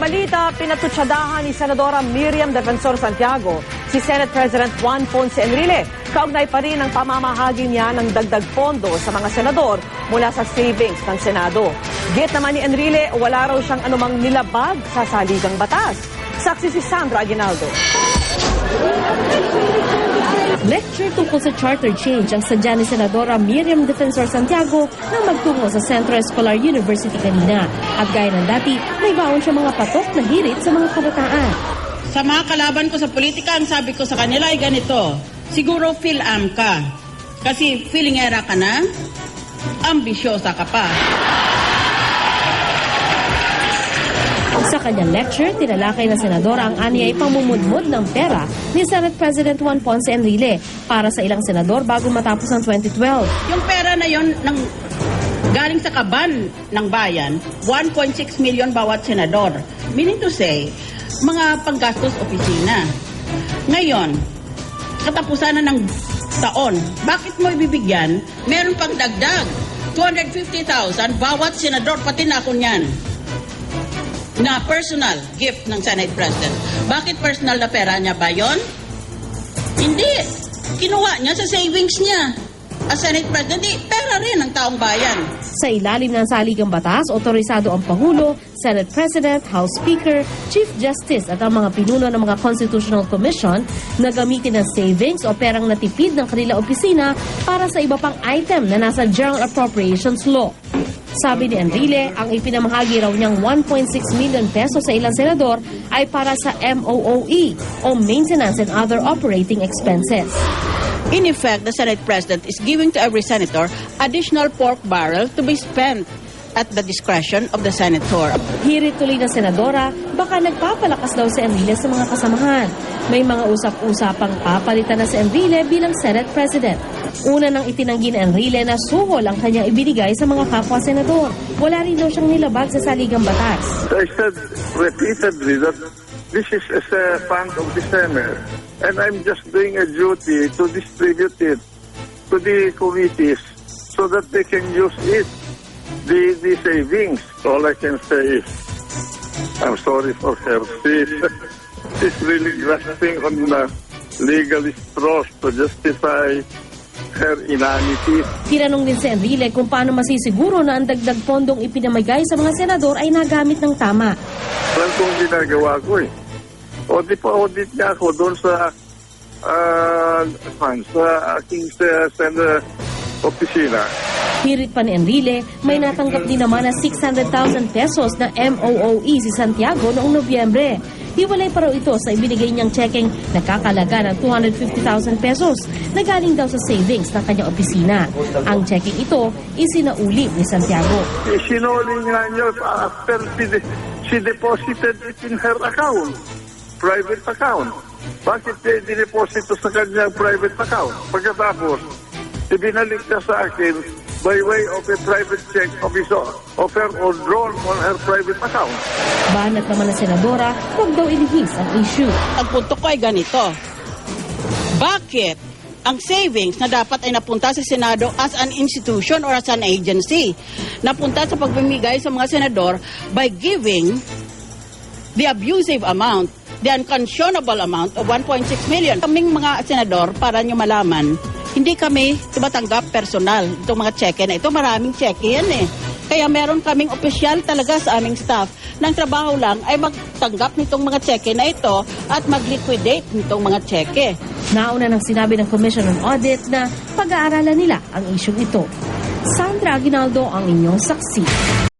balita, pinatutsadahan ni Senadora Miriam Defensor Santiago si Senate President Juan Ponce Enrile. Kaugnay pa rin ang pamamahagi niya ng dagdag pondo sa mga senador mula sa savings ng Senado. Git naman ni Enrile, wala raw siyang anumang nilabag sa saligang batas. Saksi si Sandra Aguinaldo. Lecture tungkol sa charter change ang sadya ni Senadora Miriam Defensor Santiago nang magtungo sa Centro Escolar University kanina. At gaya ng dati, may baon siya mga patok na hirit sa mga kabataan. Sa mga kalaban ko sa politika, ang sabi ko sa kanila ay ganito, siguro feel-am ka. Kasi feelingera ka na, ambisyosa ka pa. Sa kanyang lecture, tinalakay na senadora ang ani ay pamumudmud ng pera ni Senate President Juan Ponce Enrile para sa ilang senador bago matapos ang 2012. Yung pera na yon galing sa kaban ng bayan, 1.6 million bawat senador. Meaning to say, mga panggastos opisina. Ngayon, katapusan na ng taon, bakit mo ibibigyan? Meron pang dagdag, 250,000 bawat senador, pati na ako niyan. Na personal gift ng Senate President. Bakit personal na pera niya ba yun? Hindi. Kinuha niya sa savings niya. As Senate President, pera rin ng taong bayan. Sa ilalim ng saligang batas, otorisado ang Pangulo, Senate President, House Speaker, Chief Justice at ang mga pinuno ng mga Constitutional Commission na gamitin ang savings o perang natipid ng kanila opisina para sa iba pang item na nasa General Appropriations Law. Sabi ni Enrile, ang ipinamahagi raw niyang 1.6 million pesos sa ilang senador ay para sa MOOE o Maintenance and Other Operating Expenses. In effect, the Senate President is giving to every senator additional pork barrel to be spent at the discretion of the senator. Hirit tuloy na senadora, baka nagpapalakas daw si Enrile sa mga kasamahan. May mga usap-usapang papalitan na si Enrile bilang Senate President. Una nang itinanggi ni Enrile na suhol ang kanyang ibinigay sa mga kapwa-senador. Wala rin daw siyang nilabag sa saligang batas. I said repeatedly that this is a fund of the Senate and I'm just doing a duty to distribute it to the committees so that they can use it, the savings. All I can say is I'm sorry for her. She's really grasping on the legal straws to justify her inanity. Tinanong din si Enrile kung paano masisiguro na ang dagdag pondong ipinamigay sa mga senador ay nagamit ng tama. Alam kong ginagawa ko eh. Audit pa audit niya ako doon sa aking Senate opisina. Hirit pa ni Enrile, may natanggap din naman na 600,000 pesos na MOOE si Santiago noong Nobyembre. Hiwalay pa raw ito sa ibinigay niyang checking na kakalaga ng 250,000 pesos na galing daw sa savings ng kanyang opisina. Ang checking ito, isinauli ni Santiago. Sinuli nga niyo after she deposited it in her account, private account. Bakit niya dineposito sa kanyang private account? Pagkatapos, ibinalik niya sa akin by way of a private check of her or drawn on her private account. Banat naman ng senadora, huwag daw ilihis ang issue. Ang punto ko ay ganito. Bakit ang savings na dapat ay napunta sa Senado as an institution or as an agency, napunta sa pagbibigay sa mga senador by giving the abusive amount, the unconscionable amount of 1.6 million. Kaming mga senador, para nyo malaman, hindi kami tumatanggap personal itong mga cheque na ito. Maraming cheque yan eh. Kaya meron kaming opisyal talaga sa aming staff. Nang trabaho lang ay magtanggap nitong mga cheque na ito at mag-liquidate nitong mga cheque. Nauna nang sinabi ng Commission on Audit na pag-aaralan nila ang isyong ito. Sandra Aguinaldo ang inyong saksi.